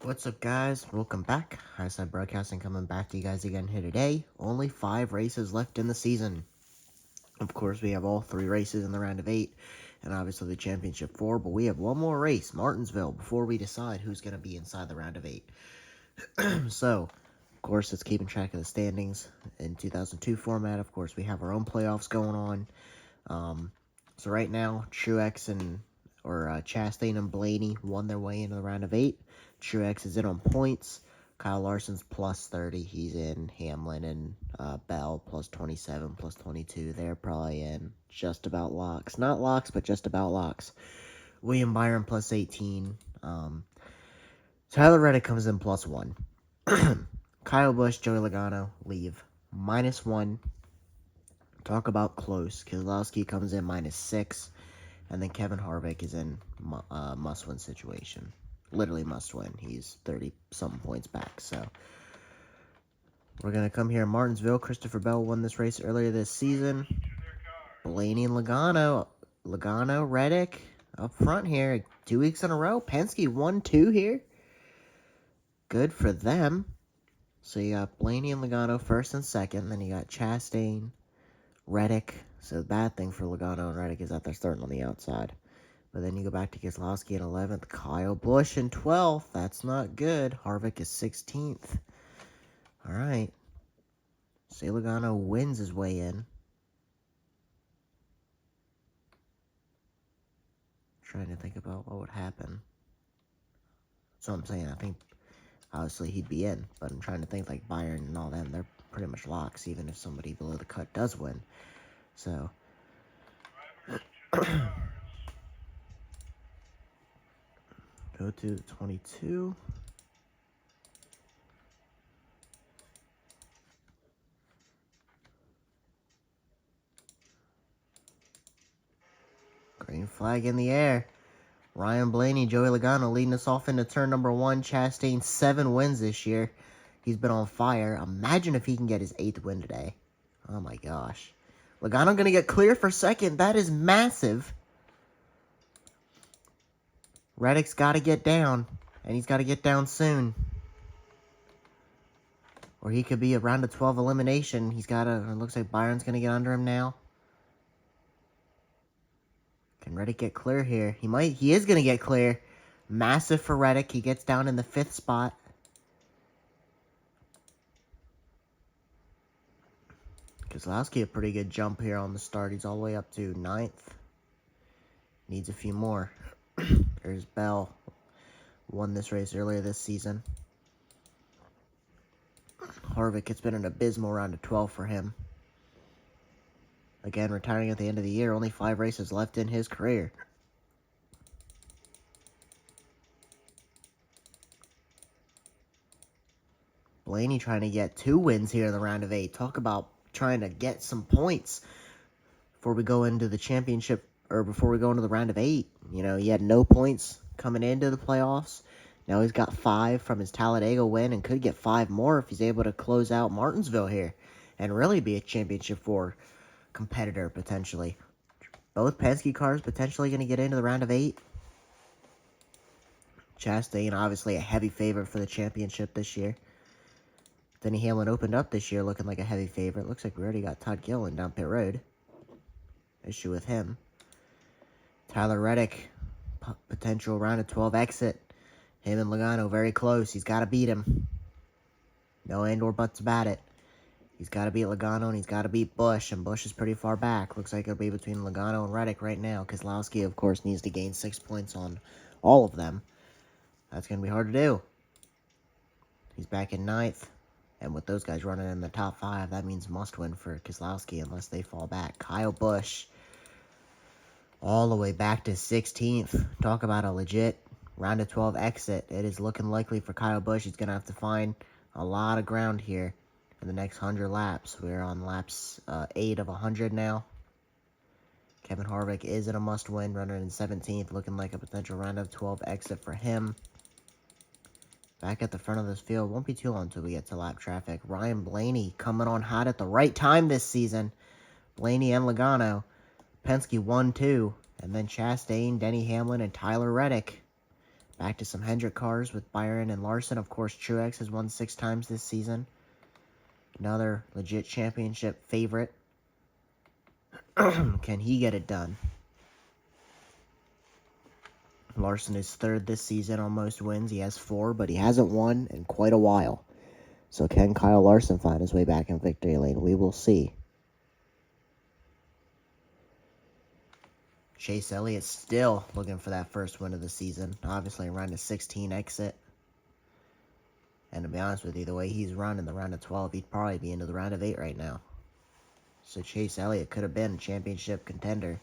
What's up, guys? Welcome back. Highside Broadcasting coming back to you guys again here today. Only 5 races left in the season. Of course, we have all 3 races in the round of 8, and obviously the championship 4, but we have one more race, Martinsville, before we decide who's going to be inside the round of 8. So, of course, it's keeping track of the standings in 2002 format. Of course, we have our own playoffs going on. So right now, Truex and Chastain and Blaney won their way into the round of 8. Truex is in on points. Kyle Larson's plus 30. He's in. Hamlin and Bell plus 27, plus 22. They're probably in just about locks. Not locks, but just about locks. William Byron plus 18. Tyler Reddick comes in plus 1. Kyle Busch, Joey Logano leave -1. Talk about close. Keselowski comes in -6. And then Kevin Harvick is in must-win situation. Literally must-win. He's 30-something points back. So we're going to come here in Martinsville. Christopher Bell won this race earlier this season. Blaney and Logano. Logano, Reddick up front here. 2 weeks in a row. Penske 1-2 here. Good for them. So you got Blaney and Logano first and second. Then you got Chastain, Reddick. So the bad thing for Logano and Reddick is that they're starting on the outside. But then you go back to Keselowski in 11th. Kyle Busch in 12th. That's not good. Harvick is 16th. All right. Say Logano wins his way in. Trying to think about what would happen. So I'm saying, I think obviously he'd be in. But I'm trying to think like Byron and all them. They're pretty much locks, even if somebody below the cut does win. So go to 22. Green flag in the air. Ryan Blaney, Joey Logano leading us off into turn number 1. Chastain, 7 wins this year. He's been on fire. Imagine if he can get his 8th win today. Oh my gosh. Logano going to get clear for second. That is massive. Reddick's got to get down. And he's got to get down soon. Or he could be a round of 12 elimination. He's got to... It looks like Byron's going to get under him now. Can Reddick get clear here? He might. He is going to get clear. Massive for Reddick. He gets down in the 5th spot. Keselowski a pretty good jump here on the start. He's all the way up to 9th. Needs a few more. There's Bell. Won this race earlier this season. Harvick, it's been an abysmal round of 12 for him. Again, retiring at the end of the year. Only 5 races left in his career. Blaney trying to get 2 wins here in the round of 8. Talk about trying to get some points before we go into the championship, or before we go into the round of 8. You know, he had no points coming into the playoffs. Now he's got 5 from his Talladega win and could get 5 more if he's able to close out Martinsville here and really be a championship 4 competitor potentially. Both Penske cars potentially going to get into the round of 8. Chastain obviously a heavy favorite for the championship this year. Denny Hamlin opened up this year looking like a heavy favorite. Looks like we already got Todd Gilliland down pit road. Issue with him. Tyler Reddick, potential round of 12 exit. Him and Logano very close. He's got to beat him. No and or buts about it. He's got to beat Logano and he's got to beat Busch. And Busch is pretty far back. Looks like it'll be between Logano and Reddick right now. Keselowski, of course, needs to gain 6 points on all of them. That's going to be hard to do. He's back in 9th. And with those guys running in the top 5, that means must win for Keselowski unless they fall back. Kyle Busch, all the way back to 16th. Talk about a legit round of 12 exit. It is looking likely for Kyle Busch. He's going to have to find a lot of ground here in the next 100 laps. We're on laps 8 of 100 now. Kevin Harvick is in a must-win, running in 17th, looking like a potential round of 12 exit for him. Back at the front of this field. Won't be too long until we get to lap traffic. Ryan Blaney coming on hot at the right time this season. Blaney and Logano. Penske 1-2. And then Chastain, Denny Hamlin, and Tyler Reddick. Back to some Hendrick cars with Byron and Larson. Of course, Truex has won 6 times this season. Another legit championship favorite. Can he get it done? Larson is 3rd this season on most wins. He has 4, but he hasn't won in quite a while. So can Kyle Larson find his way back in victory lane? We will see. Chase Elliott still looking for that first win of the season. Obviously, around a 16 exit. And to be honest with you, the way he's run in the round of 12, he'd probably be into the round of 8 right now. So Chase Elliott could have been a championship contender,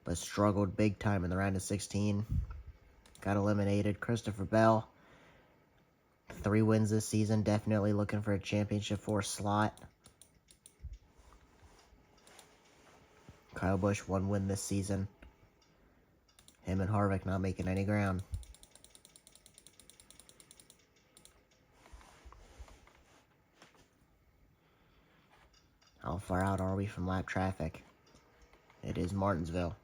but struggled big time in the round of 16. Got eliminated. Christopher Bell, 3 wins this season, definitely looking for a championship 4 slot. Kyle Busch, 1 win this season. Him and Harvick not making any ground. How far out are we from lap traffic? It is Martinsville.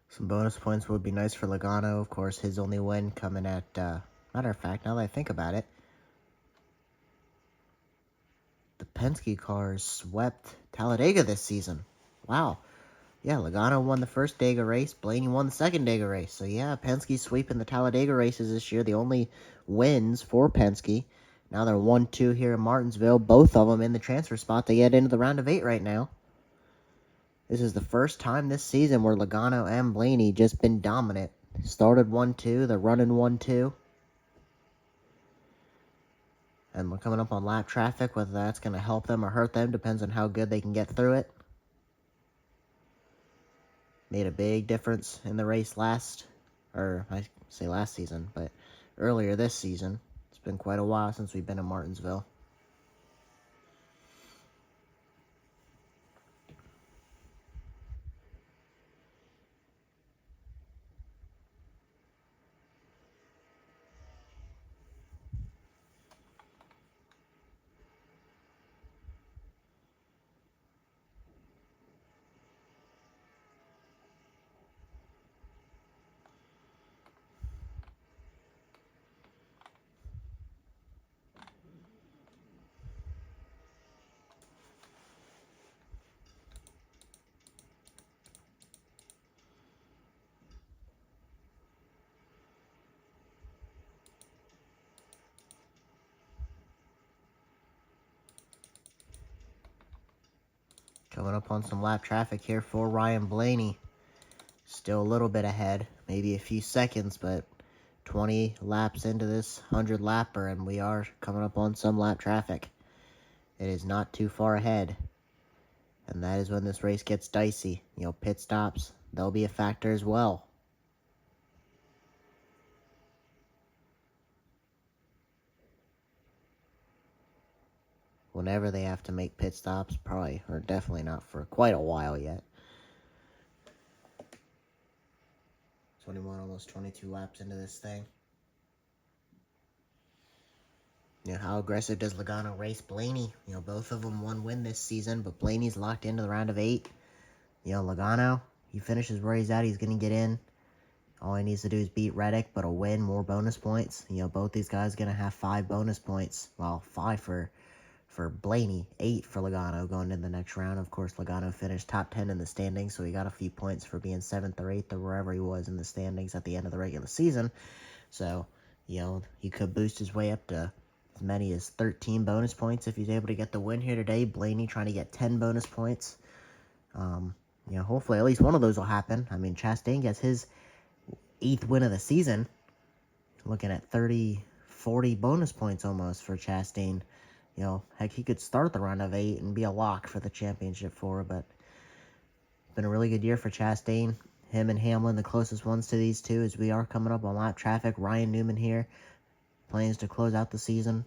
Some bonus points would be nice for Logano. Of course, his only win coming at, matter of fact, now that I think about it, the Penske cars swept Talladega this season. Wow. Yeah, Logano won the first Dega race. Blaney won the second Dega race. So, yeah, Penske sweeping the Talladega races this year. The only wins for Penske. Now they're 1-2 here in Martinsville. Both of them in the transfer spot to get into the round of 8 right now. This is the first time this season where Logano and Blaney just been dominant. Started 1-2. They're running 1-2. And we're coming up on lap traffic. Whether that's going to help them or hurt them depends on how good they can get through it. Made a big difference in the race I say last season, but earlier this season. It's been quite a while since we've been in Martinsville. Coming up on some lap traffic here for Ryan Blaney. Still a little bit ahead, maybe a few seconds, but 20 laps into this 100 lapper, and we are coming up on some lap traffic. It is not too far ahead, and that is when this race gets dicey. Pit stops, they'll be a factor as well. Whenever they have to make pit stops, probably, or definitely not for quite a while yet. 21, almost 22 laps into this thing. How aggressive does Logano race Blaney? Both of them 1 win this season, but Blaney's locked into the round of 8. Logano, he finishes where he's at, he's going to get in. All he needs to do is beat Reddick, but a win, more bonus points. Both these guys going to have 5 bonus points. Well, 5 for Blaney, 8 for Logano going into the next round. Of course, Logano finished top 10 in the standings, so he got a few points for being 7th or 8th or wherever he was in the standings at the end of the regular season. So, he could boost his way up to as many as 13 bonus points if he's able to get the win here today. Blaney trying to get 10 bonus points. Hopefully at least one of those will happen. I mean, Chastain gets his 8th win of the season. Looking at 30, 40 bonus points almost for Chastain. Heck, he could start the round of 8 and be a lock for the championship 4, but been a really good year for Chastain. Him and Hamlin, the closest ones to these two, as we are coming up on lap traffic. Ryan Newman here, plans to close out the season.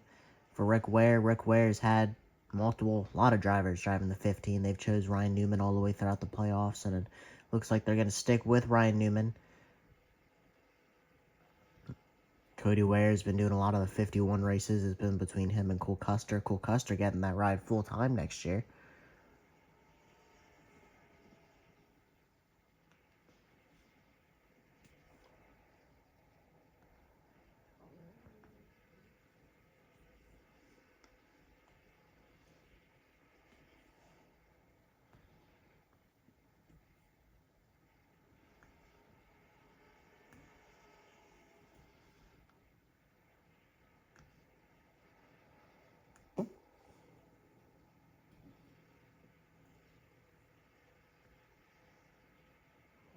For Rick Ware has had a lot of drivers driving the 15. They've chose Ryan Newman all the way throughout the playoffs, and it looks like they're going to stick with Ryan Newman. Cody Ware has been doing a lot of the 51 races. It's been between him and Cole Custer. Cole Custer getting that ride full time next year.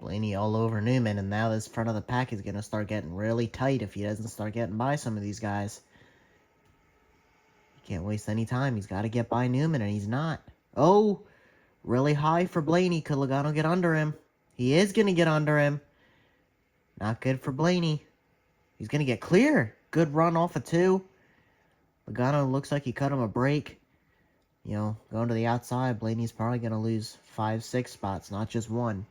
Blaney all over Newman, and now this front of the pack is going to start getting really tight if he doesn't start getting by some of these guys. He can't waste any time. He's got to get by Newman, and he's not. Oh, really high for Blaney. Could Logano get under him? He is going to get under him. Not good for Blaney. He's going to get clear. Good run off of 2. Logano looks like he cut him a break. You know, going to the outside, Blaney's probably going to lose 5-6 spots, not just 1.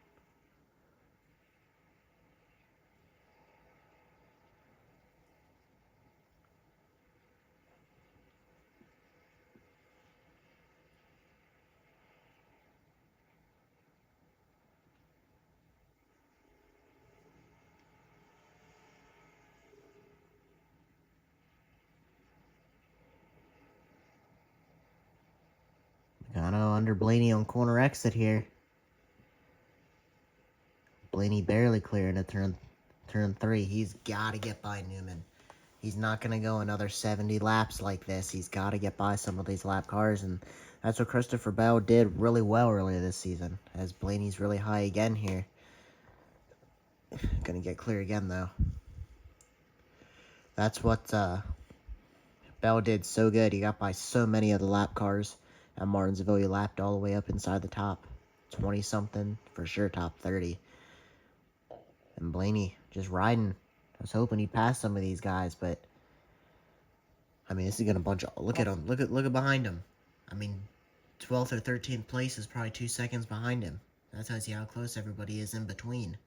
Logano under Blaney on corner exit here. Blaney barely clearing a turn 3. He's got to get by Newman. He's not going to go another 70 laps like this. He's got to get by some of these lap cars, and that's what Christopher Bell did really well earlier this season, as Blaney's really high again here. Going to get clear again, though. That's what Bell did so good. He got by so many of the lap cars at Martinsville. He lapped all the way up inside the top 20-something, for sure top 30. And Blaney just riding. I was hoping he'd pass some of these guys, but I mean, this is gonna bunch of. Look at him. Look at behind him. I mean, 12th or 13th place is probably 2 seconds behind him. That tells you how close everybody is in between.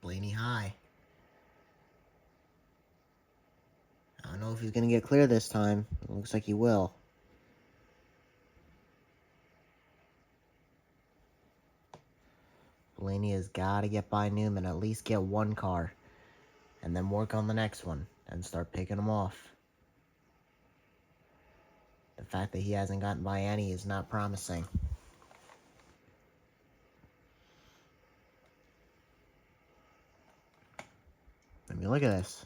Blaney high. I don't know if he's gonna get clear this time. It looks like he will. Blaney has got to get by Newman, at least get 1 car, and then work on the next one, and start picking them off. The fact that he hasn't gotten by any is not promising. I mean, look at this.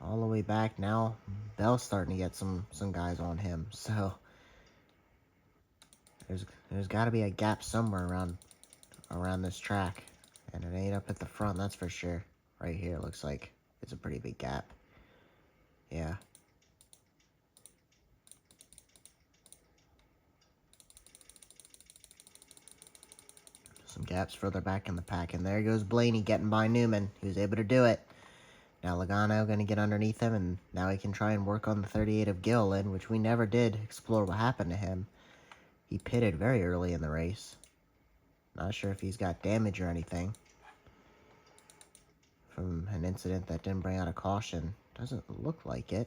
All the way back now, Bell's starting to get some guys on him, so there's got to be a gap somewhere around this track, and it ain't up at the front, that's for sure. Right here looks like it's a pretty big gap. Yeah. Some gaps further back in the pack, and there goes Blaney getting by Newman. He was able to do it. Now Logano going to get underneath him, and now he can try and work on the 38 of Gilliland, which we never did explore what happened to him. He pitted very early in the race. Not sure if he's got damage or anything from an incident that didn't bring out a caution. Doesn't look like it.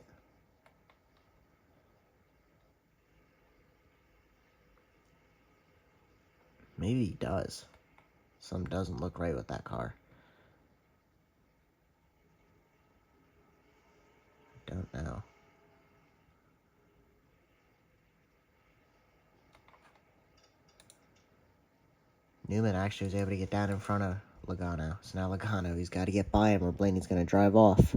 Maybe he does. Something doesn't look right with that car. Don't know. Newman actually was able to get down in front of Logano. So now Logano, he's got to get by him or Blaney's going to drive off.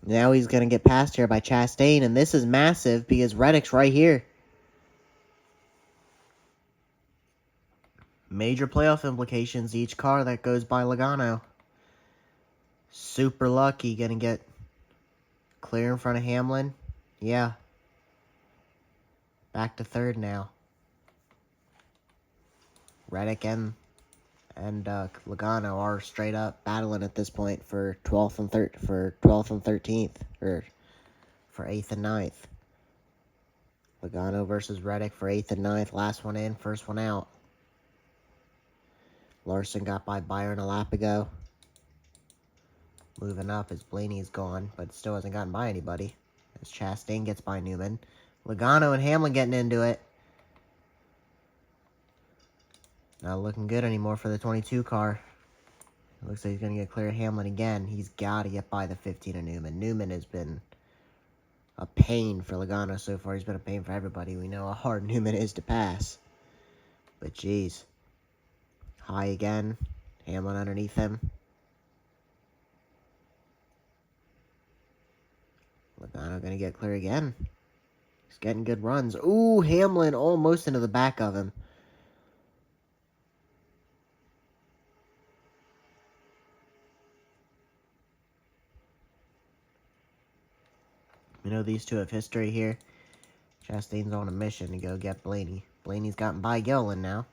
Now he's going to get passed here by Chastain, and this is massive because Reddick's right here. Major playoff implications, each car that goes by Logano. Super lucky. Gonna get clear in front of Hamlin. Yeah. Back to third now. Reddick and Logano are straight up battling at this point for 12th and 13th, or for 8th and 9th. Logano versus Reddick for 8th and 9th. Last one in, first one out. Larson got by Byron a lap ago. Moving up as Blaney's gone, but still hasn't gotten by anybody. As Chastain gets by Newman. Logano and Hamlin getting into it. Not looking good anymore for the 22 car. It looks like he's going to get clear of Hamlin again. He's got to get by the 15 of Newman. Newman has been a pain for Logano so far. He's been a pain for everybody. We know how hard Newman is to pass. But geez. High again. Hamlin underneath him. Logano going to get clear again. He's getting good runs. Ooh, Hamlin almost into the back of him. You know, these two have history here. Chastain's on a mission to go get Blaney. Blaney's gotten by Gillen now.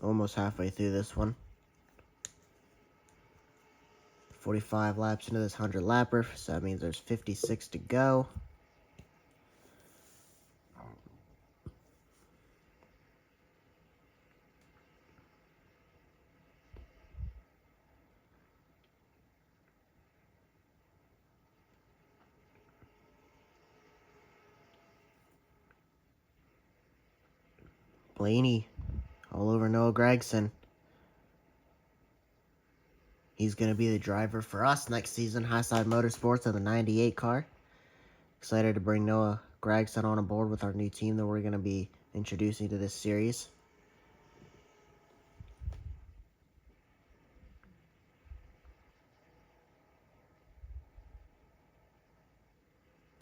Almost halfway through this one. 45 laps into this 100 lapper, so that means there's 56 to go. Blaney all over Noah Gragson. He's going to be the driver for us next season, Highside Motorsports of the 98 car. Excited to bring Noah Gragson on board with our new team that we're going to be introducing to this series.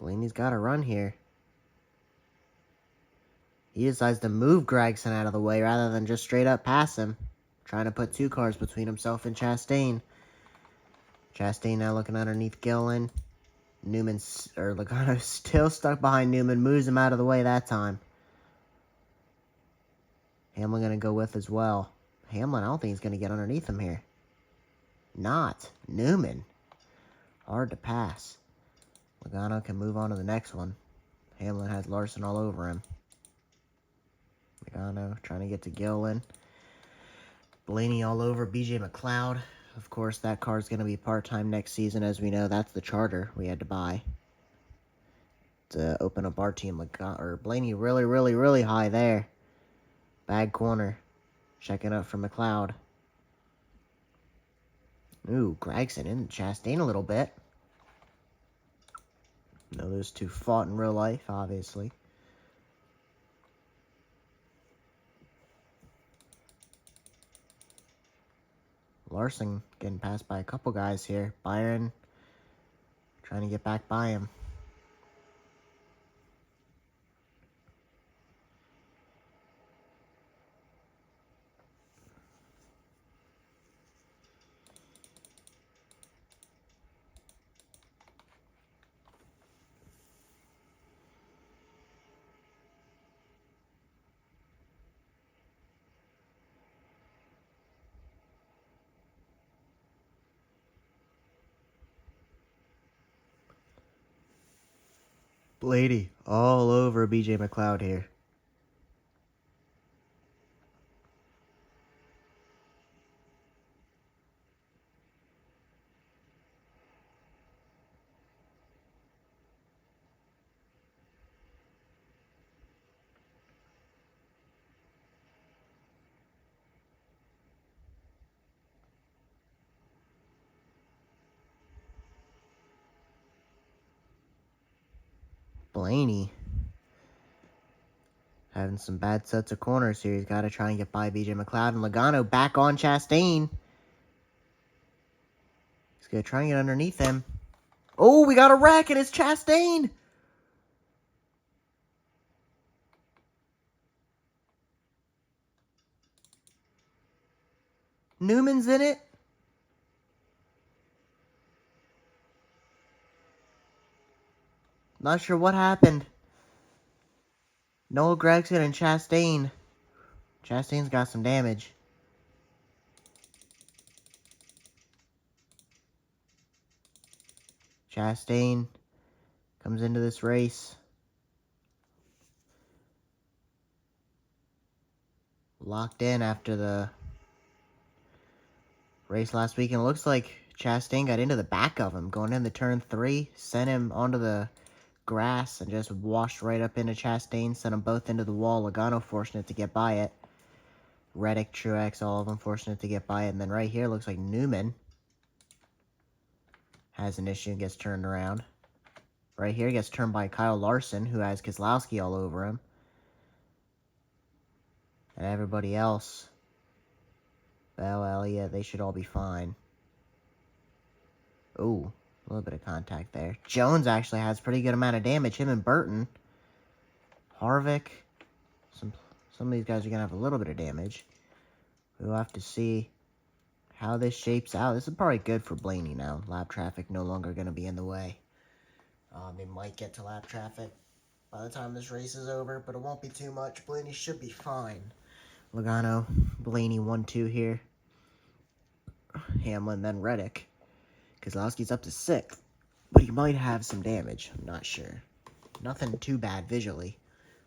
Blaney's got to run here. He decides to move Gragson out of the way rather than just straight up pass him. Trying to put two cars between himself and Chastain. Chastain now looking underneath Gillen. Logano still stuck behind Newman. Moves him out of the way that time. Hamlin going to go with as well. Hamlin, I don't think he's going to get underneath him here. Not. Newman. Hard to pass. Logano can move on to the next one. Hamlin has Larson all over him. Logano trying to get to Gillen. Blaney all over BJ McLeod. Of course, that car is going to be part-time next season. As we know, that's the charter we had to buy to open up our team. Blaney really, really, really high there. Bad corner. Checking up for McLeod. Ooh, Gragson in Chastain a little bit. No, those two fought in real life, obviously. Larson getting passed by a couple guys here. Byron trying to get back by him. Blaney all over BJ McLeod here. Blaney Having some bad sets of corners here. He's got to try and get by BJ McLeod. And Logano back on Chastain. He's going to try and get underneath him. Oh, we got a wreck, and it's Chastain. Newman's in it. Not sure what happened. Noah Gragson and Chastain. Chastain's got some damage. Chastain comes into this race. Locked in after the race last week. And it looks like Chastain got into the back of him. Going into turn 3. Sent him onto the grass and just washed right up into Chastain. Sent them both into the wall. Logano fortunate to get by it. Reddick, Truex, all of them fortunate to get by it. And then right here looks like Newman has an issue and gets turned around. Right here gets turned by Kyle Larson, who has Keselowski all over him. And everybody else, well, yeah, they should all be fine. Ooh, a little bit of contact there. Jones actually has a pretty good amount of damage. Him and Burton. Harvick. Some of these guys are going to have a little bit of damage. We'll have to see how this shapes out. This is probably good for Blaney now. Lap traffic no longer going to be in the way. They might get to lap traffic by the time this race is over, but it won't be too much. Blaney should be fine. Logano, Blaney 1-2 here. Hamlin, then Reddick. Keselowski's up to 6th, but he might have some damage. I'm not sure. Nothing too bad visually.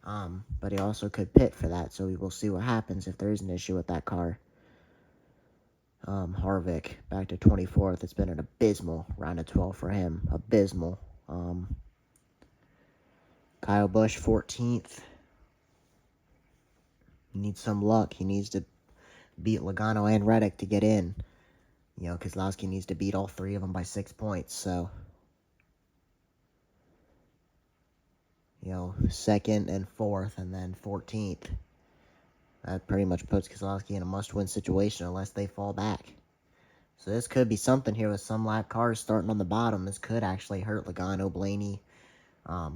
But he also could pit for that, so we will see what happens if there is an issue with that car. Harvick, back to 24th. It's been an abysmal round of 12 for him. Abysmal. Kyle Busch, 14th. He needs some luck. He needs to beat Logano and Reddick to get in. You know, Keselowski needs to beat all 3 of them by 6 points, so... You know, 2nd and 4th, and then 14th. That pretty much puts Keselowski in a must-win situation unless they fall back. So this could be something here with some lap cars starting on the bottom. This could actually hurt Logano, Blaney.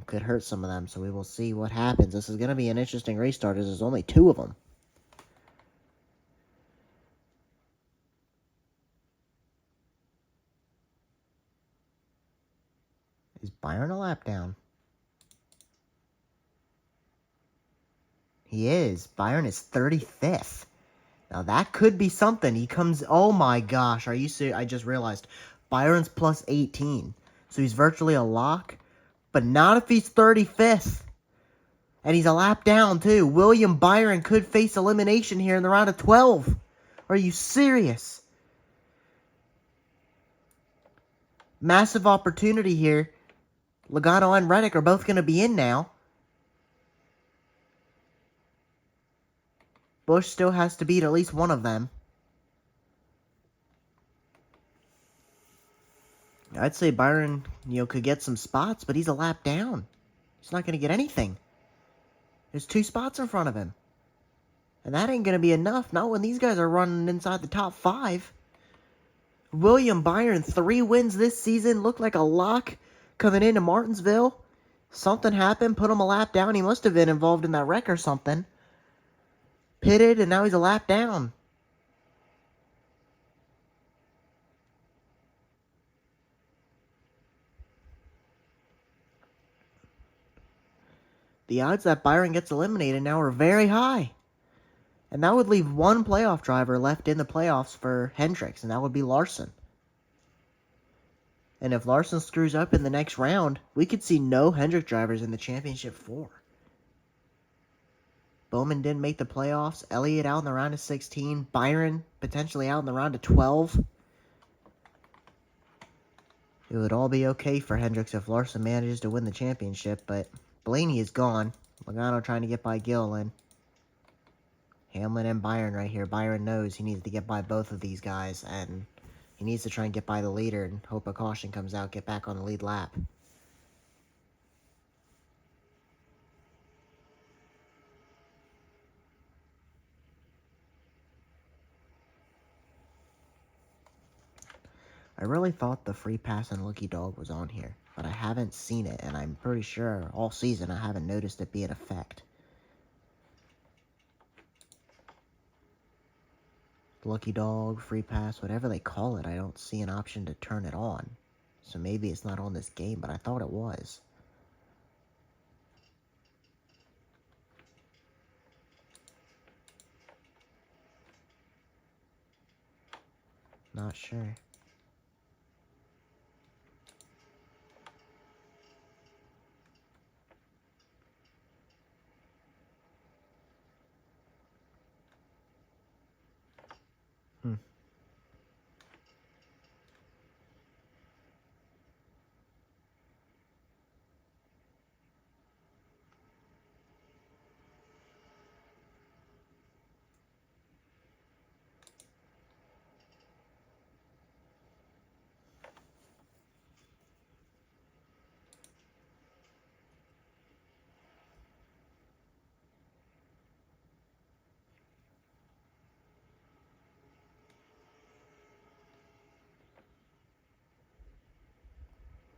Could hurt some of them, so we will see what happens. This is going to be an interesting race start, as there's only 2 of them. Is Byron a lap down? He is. Byron is 35th. Now that could be something. He comes... Oh my gosh. Are you serious? I just realized. Byron's plus 18. So he's virtually a lock. But not if he's 35th. And he's a lap down too. William Byron could face elimination here in the round of 12. Are you serious? Massive opportunity here. Logano and Reddick are both going to be in now. Busch still has to beat at least one of them. I'd say Byron, could get some spots, but he's a lap down. He's not going to get anything. There's 2 spots in front of him. And that ain't going to be enough, not when these guys are running inside the top 5. William Byron, 3 wins this season, looked like a lock coming into Martinsville. Something happened, put him a lap down. He must have been involved in that wreck or something. Pitted, and now he's a lap down. The odds that Byron gets eliminated now are very high. And that would leave one playoff driver left in the playoffs for Hendricks, and that would be Larson. And if Larson screws up in the next round, we could see no Hendrick drivers in the championship 4. Bowman didn't make the playoffs. Elliott out in the round of 16. Byron potentially out in the round of 12. It would all be okay for Hendricks if Larson manages to win the championship, but Blaney is gone. Logano trying to get by Gilliland. Hamlin and Byron right here. Byron knows he needs to get by both of these guys, and he needs to try and get by the leader and hope a caution comes out, get back on the lead lap. I really thought the free pass and lucky dog was on here, but I haven't seen it, and I'm pretty sure all season I haven't noticed it be in effect. Lucky dog, free pass, whatever they call it, I don't see an option to turn it on. So maybe it's not on this game, but I thought it was. Not sure.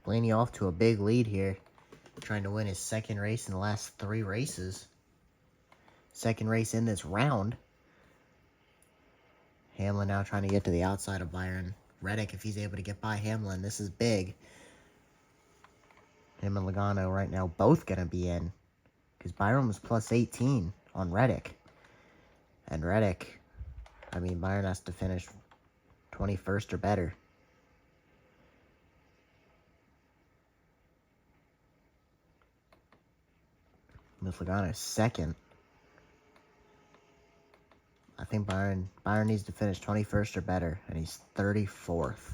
Blaney off to a big lead here, trying to win his second race in the last 3 races. Second race in this round. Hamlin now trying to get to the outside of Byron. Reddick, if he's able to get by Hamlin, this is big. Him and Logano right now both going to be in, because Byron was plus 18 on Reddick. And Reddick, I mean, Byron has to finish 21st or better. With Logano second. I think Byron needs to finish 21st or better, and he's 34th.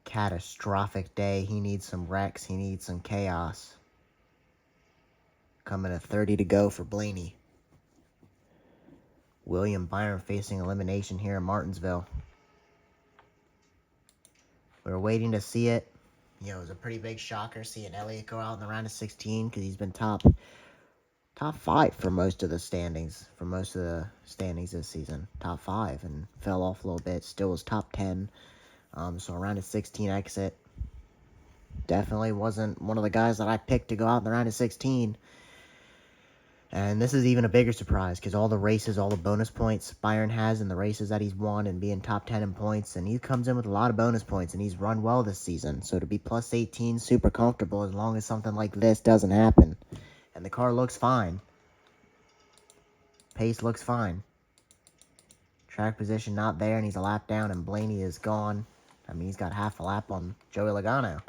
Catastrophic day. He needs some wrecks. He needs some chaos. Coming at 30 to go for Blaney. William Byron facing elimination here in Martinsville. We were waiting to see it. You know, it was a pretty big shocker seeing Elliott go out in the round of 16, because he's been top 5 for most of the standings. This season. Top 5, and fell off a little bit. Still was top 10. So around a 16 exit. Definitely wasn't one of the guys that I picked to go out in the round of 16. And this is even a bigger surprise, because all the races, all the bonus points Byron has in the races that he's won, and being top 10 in points, and he comes in with a lot of bonus points, and he's run well this season. So to be plus 18, super comfortable, as long as something like this doesn't happen. And the car looks fine. Pace looks fine. Track position not there, and he's a lap down, and Blaney is gone. I mean, he's got half a lap on Joey Logano.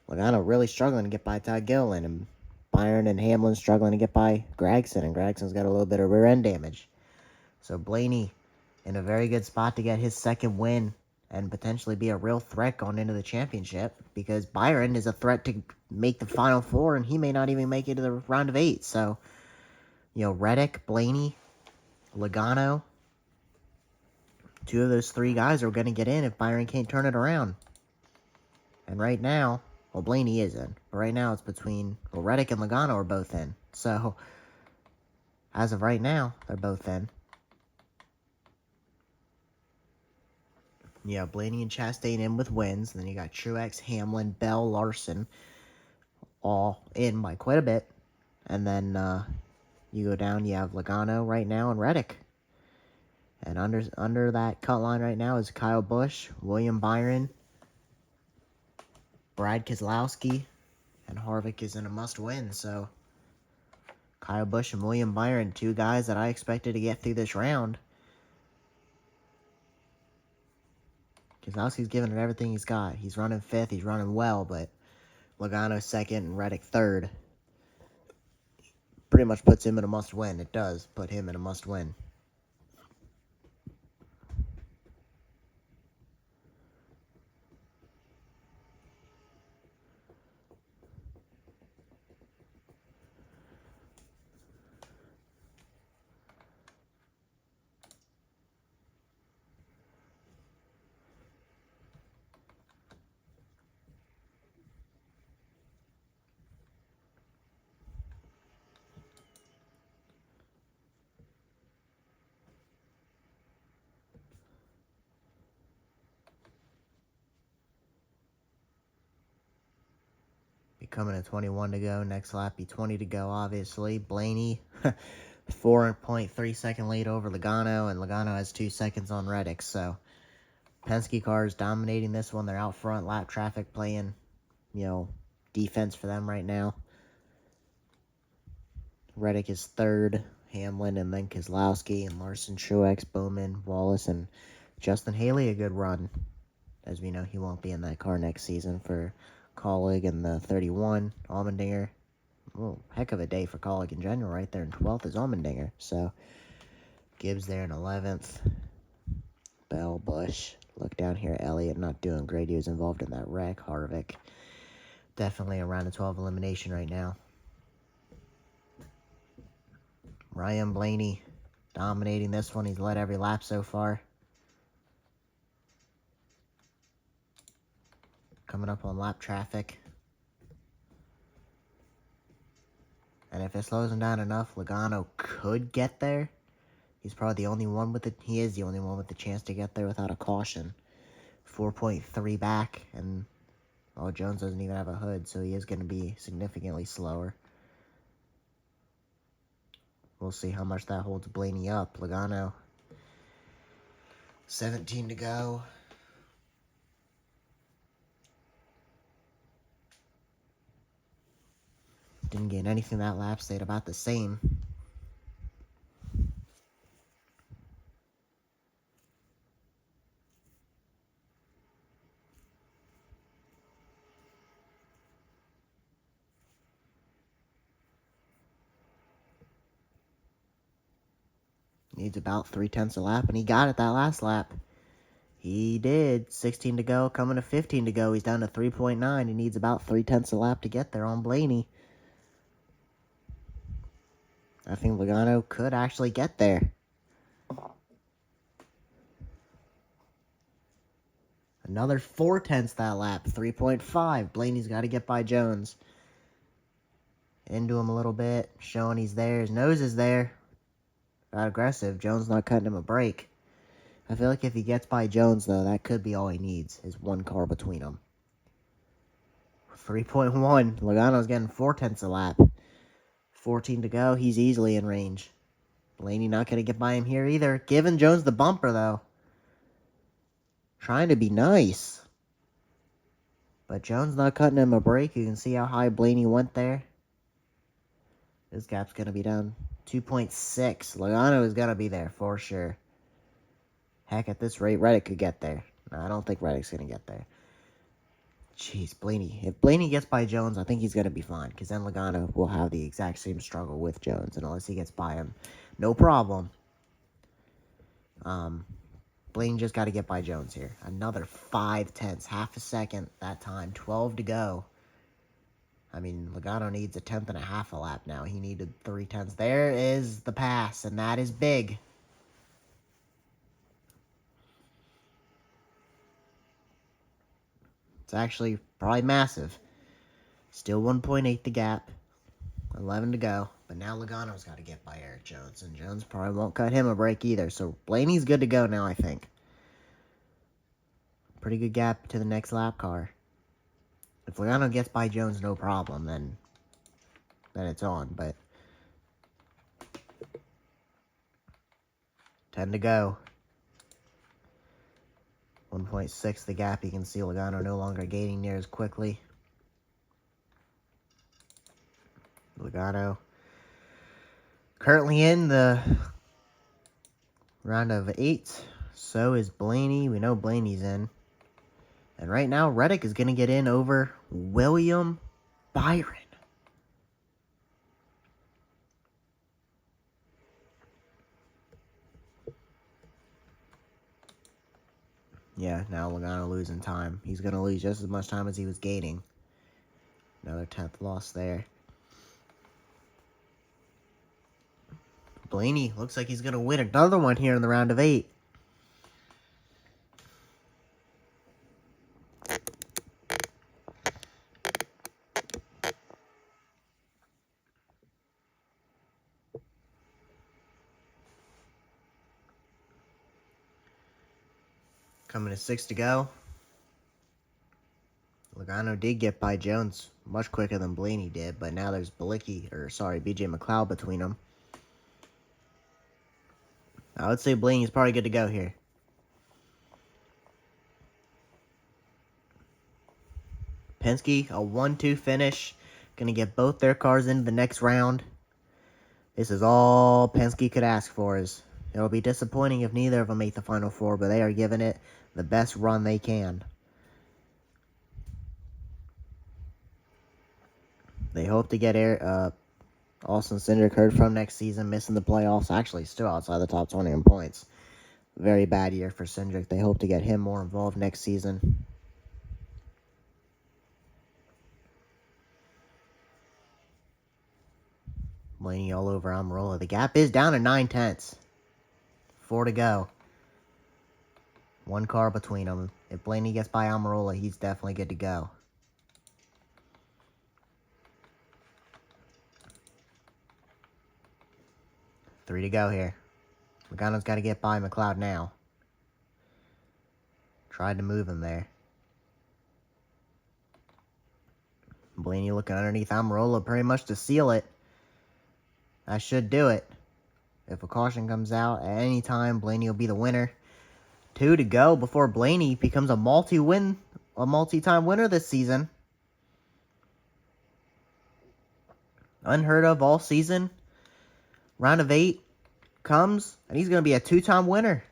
Logano really struggling to get by Todd Gilliland, and Byron and Hamlin struggling to get by Gragson, and Gragson's got a little bit of rear end damage. So Blaney in a very good spot to get his second win and potentially be a real threat going into the championship, because Byron is a threat to make the Final Four, and he may not even make it to the round of 8. So, you know, Reddick, Blaney, Logano, 2 of those 3 guys are going to get in if Byron can't turn it around. And right now, well, Blaney is in. But right now, it's between, well, Reddick and Logano are both in. So, as of right now, they're both in. You have Blaney and Chastain in with wins. And then you got Truex, Hamlin, Bell, Larson, all in by quite a bit. And then you go down, you have Logano right now and Reddick. And under that cut line right now is Kyle Busch, William Byron, Brad Keselowski, and Harvick is in a must-win. So Kyle Busch and William Byron, 2 guys that I expected to get through this round. Keselowski's giving it everything he's got. He's running 5th. He's running well, but Logano 2nd and Reddick 3rd. Pretty much puts him in a must-win. It does put him in a must-win. Coming at 21 to go. Next lap be 20 to go, obviously. Blaney, 4.3 second lead over Logano, and Logano has 2 seconds on Reddick. So Penske cars dominating this one. They're out front. Lap traffic playing, defense for them right now. Reddick is third. Hamlin, and then Keselowski, and Larson, Truex, Bowman, Wallace, and Justin Haley a good run. As we know, he won't be in that car next season for Colleague and the 31. Allmendinger, heck of a day for Colleague in general. Right there in 12th is Allmendinger. So Gibbs there in 11th. Bell, Busch. Look down here, Elliott not doing great. He was involved in that wreck. Harvick, definitely around a 12 elimination right now. Ryan Blaney dominating this one. He's led every lap so far. Coming up on lap traffic. And if it slows him down enough, Logano could get there. He's probably the only one with it. He is the only one with the chance to get there without a caution. 4.3 back, and Jones doesn't even have a hood, so he is going to be significantly slower. We'll see how much that holds Blaney up. Logano, 17 to go. Didn't gain anything that lap, stayed about the same. Needs about 3/10 a lap, and he got it that last lap. He did. 16 to go, coming to 15 to go. He's down to 3.9. He needs about 3/10 a lap to get there on Blaney. I think Logano could actually get there. Another 4/10 that lap, 3.5. Blaney's got to get by Jones. Into him a little bit, showing he's there. His nose is there. Got aggressive. Jones not cutting him a break. I feel like if he gets by Jones, though, that could be all he needs, is one car between them. 3.1. Logano's getting 4/10 a lap. 14 to go. He's easily in range. Blaney not going to get by him here either. Giving Jones the bumper, though. Trying to be nice. But Jones not cutting him a break. You can see how high Blaney went there. This gap's going to be down 2.6. Logano is going to be there for sure. Heck, at this rate, Reddick could get there. No, I don't think Reddick's going to get there. Jeez, Blaney. If Blaney gets by Jones, I think he's going to be fine. Because then Logano will have the exact same struggle with Jones. And unless he gets by him, no problem. Blaney just got to get by Jones here. Another 5/10. Half a second that time. 12 to go. I mean, Logano needs a 10th and a half a lap now. He needed 3/10. There is the pass, and that is big. It's actually probably massive. Still 1.8 the gap. 11 to go. But now Logano's got to get by Eric Jones, and Jones probably won't cut him a break either. So Blaney's good to go now, I think. Pretty good gap to the next lap car. If Logano gets by Jones, no problem, then it's on. But 10 to go. 1.6 the gap. You can see Logano no longer gaining near as quickly. Logano currently in the round of 8. So is Blaney. We know Blaney's in. And right now, Reddick is going to get in over William Byron. Yeah, now Logano losing time. He's going to lose just as much time as he was gaining. Another 10th loss there. Blaney looks like he's going to win another one here in the round of 8. Coming to 6 to go. Logano did get by Jones much quicker than Blaney did, but now there's BJ McLeod between them. I would say Blaney's probably good to go here. Penske, a 1-2 finish. Going to get both their cars into the next round. This is all Penske could ask for. It'll be disappointing if neither of them make the Final Four, but they are giving it the best run they can. They hope to get Austin Cindric heard from next season, missing the playoffs. Actually, still outside the top 20 in points. Very bad year for Cindric. They hope to get him more involved next season. Blaney all over Almirola. The gap is down to 9/10. 4 to go. 1 car between them. If Blaney gets by Almirola, he's definitely good to go. Three to go here. Logano's got to get by McLeod now. Tried to move him there. Blaney looking underneath Almirola pretty much to seal it. That should do it. If a caution comes out at any time, Blaney will be the winner. 2 to go before Blaney becomes a multi-time winner this season. Unheard of all season. Round of 8 comes, and he's going to be a 2-time winner.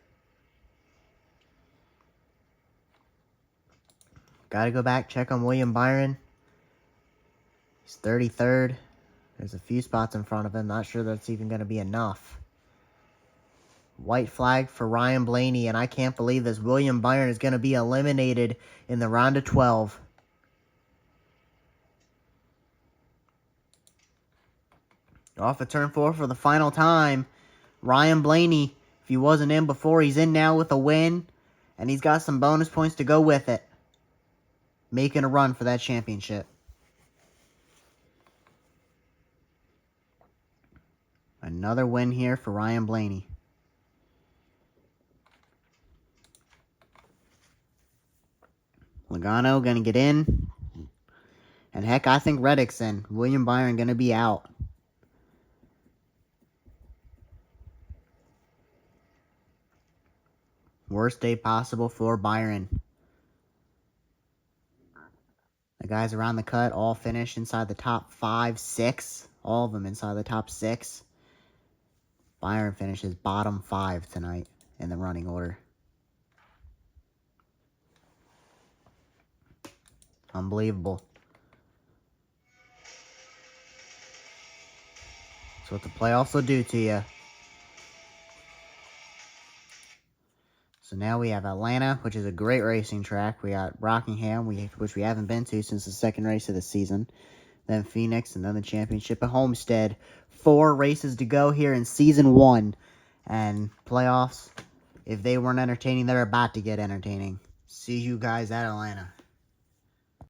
Got to go back, check on William Byron. He's 33rd. There's a few spots in front of him. Not sure that's even going to be enough. White flag for Ryan Blaney, and I can't believe this. William Byron is going to be eliminated in the round of 12. Off of turn 4 for the final time. Ryan Blaney, if he wasn't in before, he's in now with a win. And he's got some bonus points to go with it. Making a run for that championship. Another win here for Ryan Blaney. Logano going to get in. And heck, I think Reddick's in. William Byron going to be out. Worst day possible for Byron. The guys around the cut all finished inside the top 5, 6. All of them inside the top 6. Byron finishes bottom 5 tonight in the running order. Unbelievable. That's what the playoffs will do to you. So now we have Atlanta, which is a great racing track. We got Rockingham, which we haven't been to since the second race of the season. Then Phoenix, and then the championship at Homestead. 4 races to go here in season 1. And playoffs, if they weren't entertaining, they're about to get entertaining. See you guys at Atlanta.